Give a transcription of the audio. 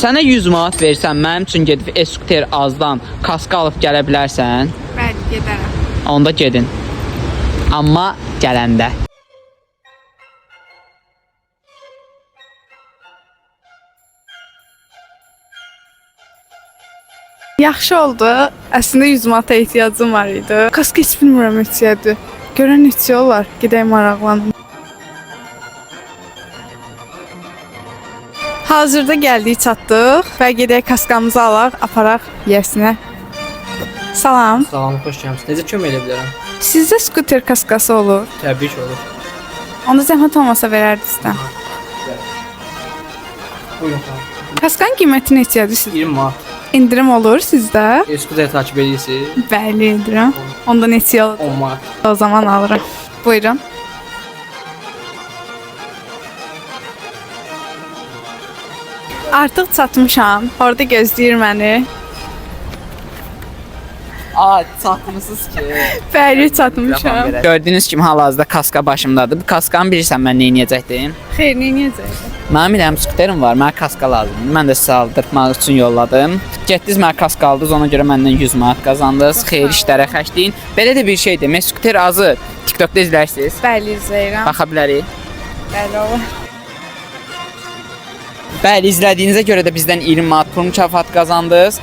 Sənə 100 manat versəm, mənim üçün gedib e-skuter azdan kaska alıb gələ bilərsən? Bəli, gedərəm. Onda gedin. Amma gələndə. Yaxşı oldu. Əslində 100 manata ehtiyacım var idi. Kaska heç bilmirəm neçəyədir. Görən neçə olar, gedək maraqlanım. Hazırda gəldik, çatdıq və gedək kaskamızı alaq, aparaq yəsinə. Salam. Salam, xoş gəlmisiniz. Necə kömək edə bilərəm? Sizdə skuter kaskası olur. Təbii ki, olur. Onda zəhmət olmasa verərdinizdən. Buyurun xanım. Kaskanın qiyməti neçədir sizdə? 20 manat. İndirim olur sizdə? Eskuderi takip edirsiniz. Bəli, edirəm. Onda neçə olur? 10 manat. O zaman alırım. Buyurun. Artıq çatmışam. Orada gözləyir məni. Aa, çatmısınız ki. Bəli, çatmışam. Gördüyünüz kimi hal-hazırda kaska başımdadır. Bu kaskanı bilirsən mən nə edəcəkdim? Xeyr, nə edəcəkdim? Mənim ilə skuterim var, mənə kaska lazımdır. Mən də sizə aldırmaq üçün yolladım. Getdiniz mənə kaska aldınız, ona görə məndən 100 manat qazandınız. Xeyir işlərə xərcləyin. Belə də bir şeydir. Mən skuter azı TikTokda izləyirsiniz. Bəli, izləyirəm. Baxa bilərik. Bəli, olur. Bəli, izlədiyinizə görə də bizdən 20 manat pul mükafatı qazandınız.